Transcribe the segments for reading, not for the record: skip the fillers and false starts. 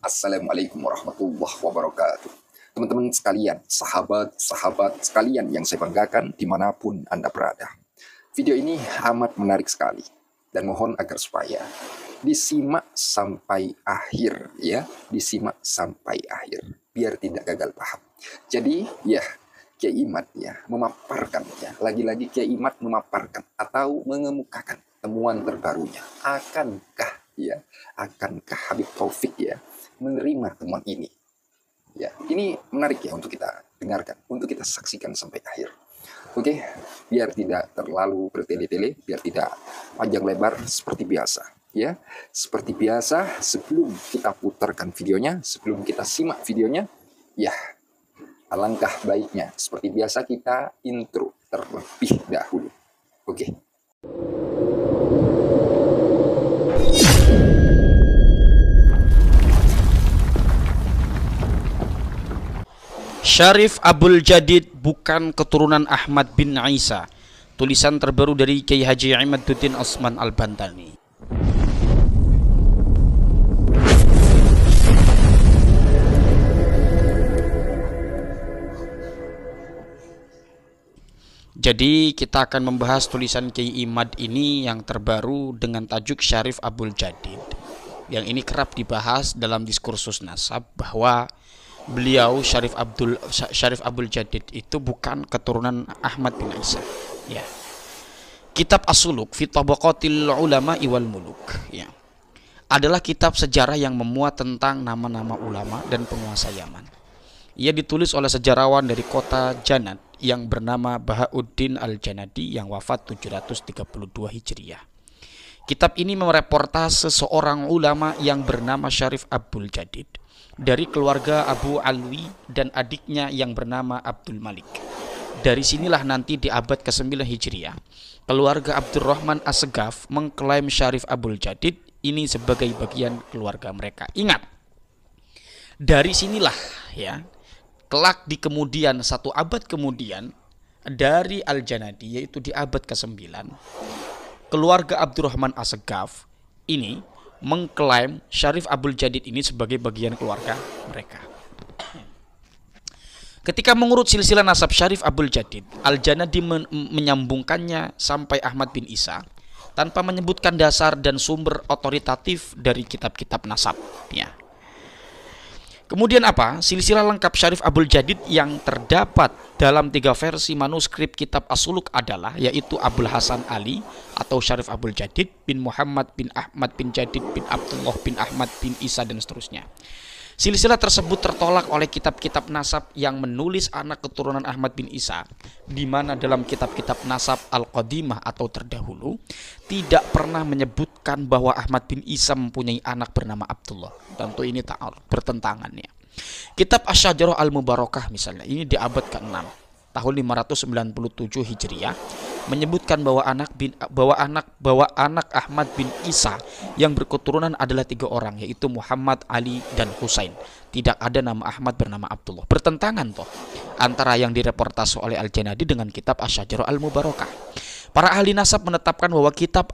Assalamualaikum warahmatullahi wabarakatuh. Teman-teman sekalian, sahabat-sahabat sekalian yang saya banggakan dimanapun Anda berada. Video ini amat menarik sekali dan mohon agar supaya disimak sampai akhir ya, disimak sampai akhir biar tidak gagal paham. Jadi ya, Kiai Imad ya memaparkan ya, lagi-lagi Kiai Imad memaparkan atau mengemukakan temuan terbarunya. Akankah Habib Taufik ya menerima temuan ini? Ya, ini menarik ya untuk kita dengarkan, untuk kita saksikan sampai akhir. Oke, biar tidak terlalu bertele-tele, biar tidak panjang lebar seperti biasa. Ya, seperti biasa sebelum kita putarkan videonya, sebelum kita simak videonya, ya alangkah baiknya seperti biasa kita intro terlebih dahulu. Oke. Syarif Abdul Jadid bukan keturunan Ahmad bin Isa. Tulisan terbaru dari Kiai Haji Imaduddin Osman Al-Bantani. Jadi kita akan membahas tulisan Kiai Imad ini yang terbaru dengan tajuk Syarif Abdul Jadid. Yang ini kerap dibahas dalam diskursus nasab bahwa beliau Syarif Abdul Jadid itu bukan keturunan Ahmad bin Isa. Ya. Kitab As-Suluk fi Tabaqatil Ulama wal Muluk ya, adalah kitab sejarah yang memuat tentang nama-nama ulama dan penguasa Yaman. Ia ditulis oleh sejarawan dari kota Janad yang bernama Bahauddin Al-Janadi yang wafat 732 Hijriah. Kitab ini mereportase seorang ulama yang bernama Syarif Abdul Jadid dari keluarga Abu Alwi dan adiknya yang bernama Abdul Malik. Dari sinilah nanti di abad ke-9 Hijriah, keluarga Abdurrahman As-Segaf mengklaim Syarif Abdul Jadid ini sebagai bagian keluarga mereka. Ingat, dari sinilah ya, kelak di kemudian satu abad kemudian dari Al-Janadi, yaitu di abad ke-9, keluarga Abdurrahman As-Segaf ini mengklaim Syarif Abdul Jadid ini sebagai bagian keluarga mereka. Ketika mengurut silsilah nasab Syarif Abdul Jadid, Al-Janadi menyambungkannya sampai Ahmad bin Isa tanpa menyebutkan dasar dan sumber otoritatif dari kitab-kitab nasab ya. Kemudian apa? Silsilah lengkap Syarif Abdul Jadid yang terdapat dalam 3 versi manuskrip kitab As-Suluk adalah, yaitu Abdul Hasan Ali atau Syarif Abdul Jadid bin Muhammad bin Ahmad bin Jadid bin Abdullah bin Ahmad bin Isa dan seterusnya. Silsilah tersebut tertolak oleh kitab-kitab nasab yang menulis anak keturunan Ahmad bin Isa, di mana dalam kitab-kitab nasab Al-Qadimah atau terdahulu tidak pernah menyebutkan bahwa Ahmad bin Isa mempunyai anak bernama Abdullah. Tentu ini bertentangannya. Kitab Asy-Syajarah Al-Mubarakah misalnya, ini di abad ke-6 tahun 597 Hijriah, menyebutkan bahwa anak Ahmad bin Isa yang berketurunan adalah 3 orang, yaitu Muhammad, Ali, dan Husain. Tidak ada nama Ahmad bernama Abdullah. Bertentangan toh antara yang direportase oleh Al-Janadi dengan kitab Asy-Syajarah Al-Mubarakah. Para ahli nasab menetapkan bahwa kitab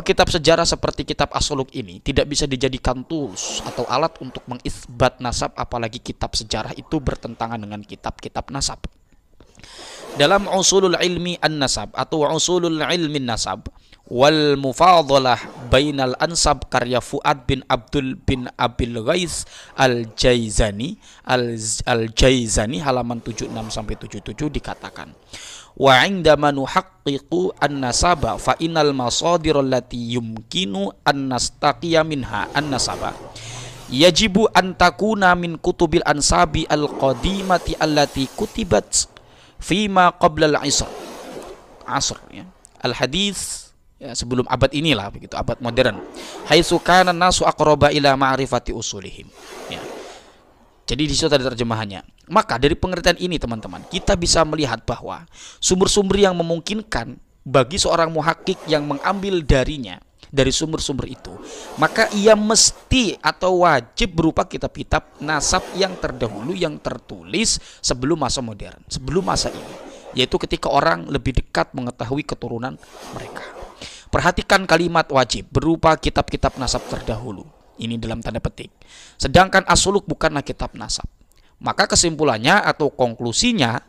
kitab sejarah seperti kitab As-Suluk ini tidak bisa dijadikan tools atau alat untuk mengisbat nasab, apalagi kitab sejarah itu bertentangan dengan kitab-kitab nasab. Dalam Usulul Ilmi An-Nasab atau Usulul Ilmi Nasab wal Mufadalah Bainal Ansab karya Fuad bin Abdul bin Abil Ghais Al-Jaizani halaman 76 sampai 77 dikatakan, wa indama nuhaqqiqu an-nasaba fa innal masadir allati yumkinu an nastaqiya minha an-nasaba yajibu an takuna min kutubil ansabi al-qadimati allati kutibat fima qabla al-asr ya. Al-hadis ya, sebelum abad inilah begitu, abad modern. Haitsu kana nasu aqraba ila ma'rifati usulihim ya. Jadi di situ ada terjemahannya. Maka dari pengertian ini teman-teman, kita bisa melihat bahwa sumber-sumber yang memungkinkan bagi seorang muhakkik yang mengambil darinya dari sumber-sumber itu, maka ia mesti atau wajib berupa kitab-kitab nasab yang terdahulu yang tertulis sebelum masa modern, sebelum masa ini, yaitu ketika orang lebih dekat mengetahui keturunan mereka. Perhatikan kalimat wajib berupa kitab-kitab nasab terdahulu. Ini dalam tanda petik. Sedangkan as-suluk bukanlah kitab nasab. Maka kesimpulannya atau konklusinya,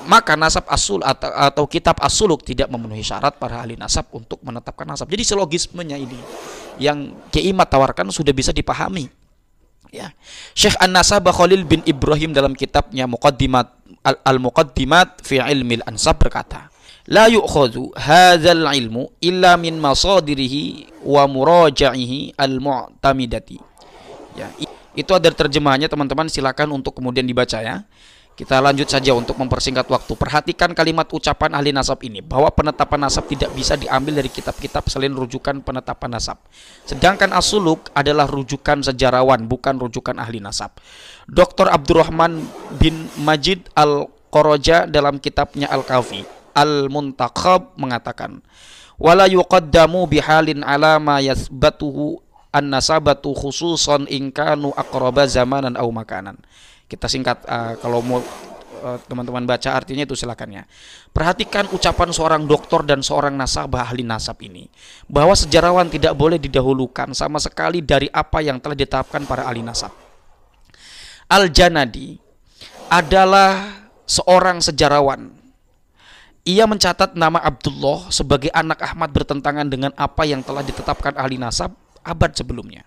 maka nasab as-suluk atau kitab as-suluk tidak memenuhi syarat para ahli nasab untuk menetapkan nasab. Jadi silogismenya ini yang Kiai Imad tawarkan sudah bisa dipahami. Ya. Syekh An-Nasabah Khalil bin Ibrahim dalam kitabnya Muqaddimat Al-Muqaddimat fi Ilmi Al-Ansab berkata, la yu'khadhu hadzal ilmu illa min masadirihi wa muraja'ihi al-mu'tamidati. Ya, itu ada terjemahannya teman-teman, silakan untuk kemudian dibaca ya. Kita lanjut saja untuk mempersingkat waktu. Perhatikan kalimat ucapan ahli nasab ini, bahwa penetapan nasab tidak bisa diambil dari kitab-kitab selain rujukan penetapan nasab. Sedangkan as-suluk adalah rujukan sejarawan, bukan rujukan ahli nasab. Dr. Abdurrahman bin Majid Al-Qoroja dalam kitabnya Al-Kafi Al-Muntakhab mengatakan, wala yuqaddamu bihalin ala ma yasbatuhu an-nasabatu khususan in kanu aqraba zamanan aw makanan. Kita singkat, kalau mau teman-teman baca artinya itu silakan ya. Perhatikan ucapan seorang doktor dan seorang nasabah ahli nasab ini, bahwa sejarawan tidak boleh didahulukan sama sekali dari apa yang telah ditetapkan para ahli nasab. Al-Janadi adalah seorang sejarawan. Ia mencatat nama Abdullah sebagai anak Ahmad bertentangan dengan apa yang telah ditetapkan ahli nasab abad sebelumnya.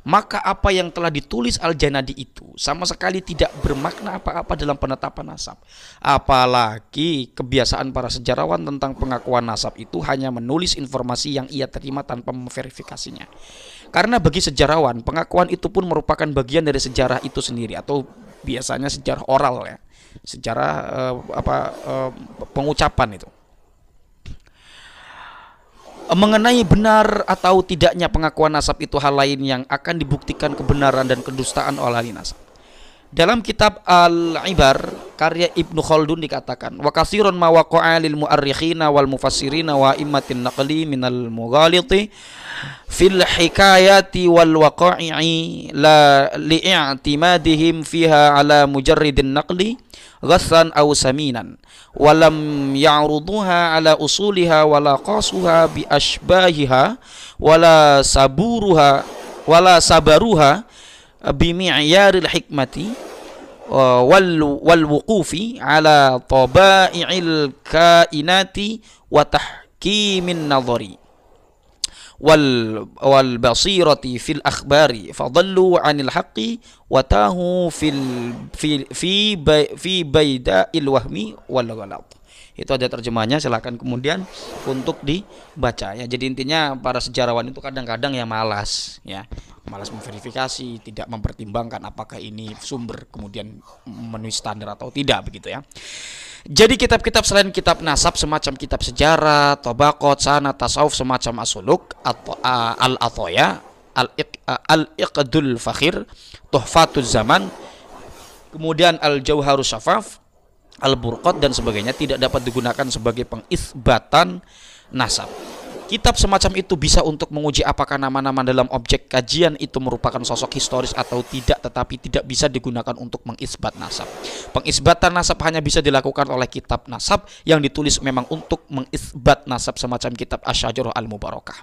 Maka apa yang telah ditulis Al-Janadi itu sama sekali tidak bermakna apa-apa dalam penetapan nasab. Apalagi kebiasaan para sejarawan tentang pengakuan nasab itu hanya menulis informasi yang ia terima tanpa memverifikasinya. Karena bagi sejarawan, pengakuan itu pun merupakan bagian dari sejarah itu sendiri, atau biasanya sejarah oral ya. Sejarah pengucapan itu. Mengenai benar atau tidaknya pengakuan nasab itu hal lain yang akan dibuktikan kebenaran dan kedustaan oleh ahli nasab. Dalam kitab Al-Ibar karya Ibnu Khaldun dikatakan, wa katsirun ma waqa'a lil mu'arrikhina wal mufassirina wa immatin naqli minal mughaliti fil hikayati wal waqa'i la li'i'timadihim fiha ala mujarridin naqli ghassan aw saminan walam ya'ruduha ala usuliha wala qasuha bi ashbahiha wala sabaruha bi mi'yaril hikmati wal wuqufi ala taba'i'il kainati wa tahkimin nadhari wal basirati fil akhbari fadallu 'anil haqqi wa tahu fi baida'il wahmi wal ghalat. Itu ada terjemahnya, silakan kemudian untuk dibaca ya. Jadi intinya para sejarawan itu kadang-kadang ya malas memverifikasi, tidak mempertimbangkan apakah ini sumber kemudian memenuhi standar atau tidak begitu ya. Jadi kitab-kitab selain kitab nasab semacam kitab sejarah, tabaqat, sanad, tasawuf semacam as-suluk, al-athoya, al-iqdul fakhir, tuhfatuz zaman, kemudian al-jauharus syafaf, al-burqat dan sebagainya tidak dapat digunakan sebagai pengisbatan nasab. Kitab semacam itu bisa untuk menguji apakah nama-nama dalam objek kajian itu merupakan sosok historis atau tidak, tetapi tidak bisa digunakan untuk mengisbat nasab. Pengisbatan nasab hanya bisa dilakukan oleh kitab nasab yang ditulis memang untuk mengisbat nasab semacam kitab Asy-Syajarah Al-Mubarakah.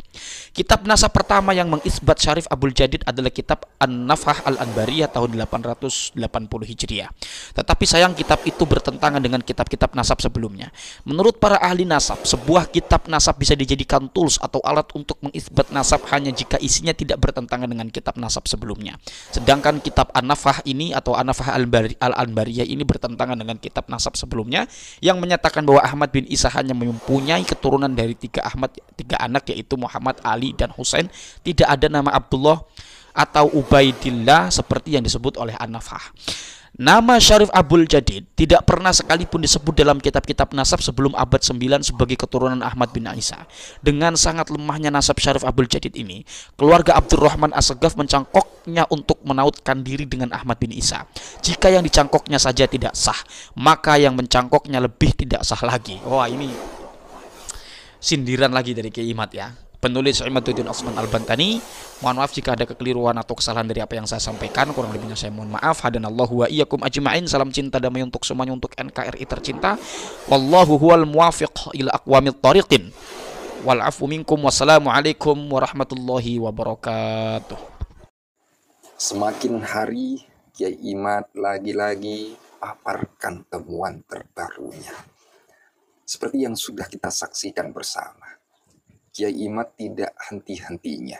Kitab nasab pertama yang mengisbat Syarif Abdul Jadid adalah kitab An-Nafhah Al-Anbariyah tahun 880 Hijriah. Tetapi sayang kitab itu bertentangan dengan kitab-kitab nasab sebelumnya. Menurut para ahli nasab, sebuah kitab nasab bisa dijadikan tools atau alat untuk mengisbat nasab hanya jika isinya tidak bertentangan dengan kitab nasab sebelumnya. Sedangkan kitab An-Nafhah ini atau An-Nafhah Al-Anbariyah ini bertentangan dengan kitab nasab sebelumnya yang menyatakan bahwa Ahmad bin Isa hanya mempunyai keturunan dari tiga anak, yaitu Muhammad, Ali, dan Husain. Tidak ada nama Abdullah atau Ubaidillah seperti yang disebut oleh An-Nafhah. Nama Syarif Abdul Jadid tidak pernah sekalipun disebut dalam kitab-kitab nasab sebelum abad 9 sebagai keturunan Ahmad bin Isa. Dengan sangat lemahnya nasab Syarif Abdul Jadid ini, keluarga Abdurrahman As-Saghaf mencangkoknya untuk menautkan diri dengan Ahmad bin Isa. Jika yang dicangkoknya saja tidak sah, maka yang mencangkoknya lebih tidak sah lagi. Wah, ini sindiran lagi dari Kiai Imad ya. Penulis Imaduddin Utsman Al-Bantani. Mohon maaf jika ada kekeliruan atau kesalahan dari apa yang saya sampaikan. Kurang lebihnya saya mohon maaf. Hadanallahu wa iyyakum ajma'in. Salam cinta damai untuk semuanya, untuk NKRI tercinta. Wallahu huwal muwafiq ila aqwamit thariqin. Wal afu minkum. Wassalamualaikum warahmatullahi wabarakatuh. Semakin hari Kiai Imad lagi-lagi paparkan temuan terbarunya. Seperti yang sudah kita saksikan bersama, Kiai Imad tidak henti-hentinya.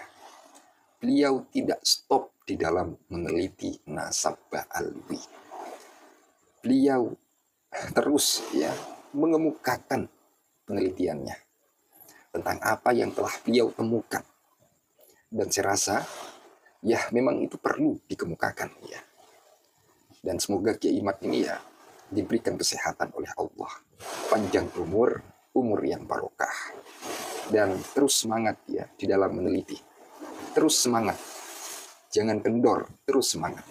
Beliau tidak stop di dalam meneliti nasab Ba'alwi. Beliau terus mengemukakan penelitiannya tentang apa yang telah beliau temukan. Dan saya rasa memang itu perlu dikemukakan ya. Dan semoga Kiai Imad ini diberikan kesehatan oleh Allah, panjang umur yang barokah, dan terus semangat di dalam meneliti. Terus semangat, jangan kendor, terus semangat.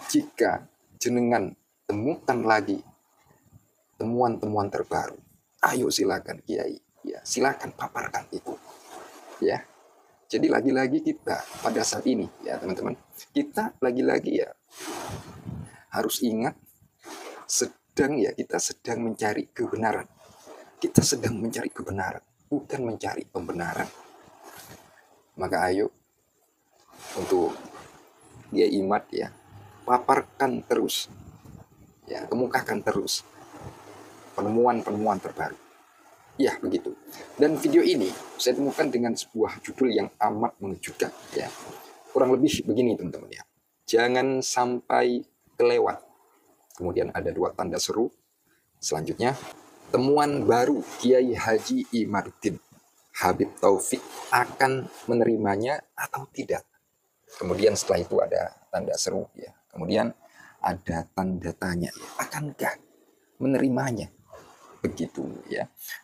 Jika jenengan temukan lagi temuan-temuan terbaru, ayo silakan Kiai, silakan paparkan itu. Ya. Jadi lagi-lagi kita pada saat ini teman-teman, kita lagi-lagi harus ingat kita sedang mencari kebenaran. Kita sedang mencari kebenaran, bukan mencari pembenaran. Maka ayo untuk Kiai Imad paparkan terus, kemukakan terus penemuan-penemuan terbaru. Ya, begitu. Dan video ini saya temukan dengan sebuah judul yang amat mengejutkan Kurang lebih begini teman-teman Jangan sampai kelewat. Kemudian ada 2 tanda seru. Selanjutnya, temuan baru Kiai Haji Imaduddin Habib Taufik akan menerimanya atau tidak. Kemudian setelah itu ada tanda seru Kemudian ada tanda tanya, akankah menerimanya? Begitu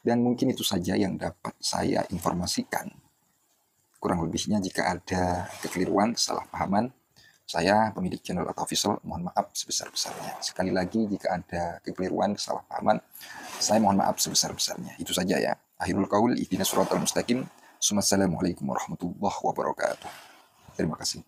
Dan mungkin itu saja yang dapat saya informasikan. Kurang lebihnya jika ada kekeliruan, kesalahpahaman, saya pemilik channel atau official mohon maaf sebesar-besarnya. Sekali lagi jika ada kekeliruan, kesalahpahaman, saya mohon maaf sebesar-besarnya. Itu saja Akhirul qaul, ihdinas siratal mustaqim. Assalamualaikum warahmatullahi wabarakatuh. Terima kasih.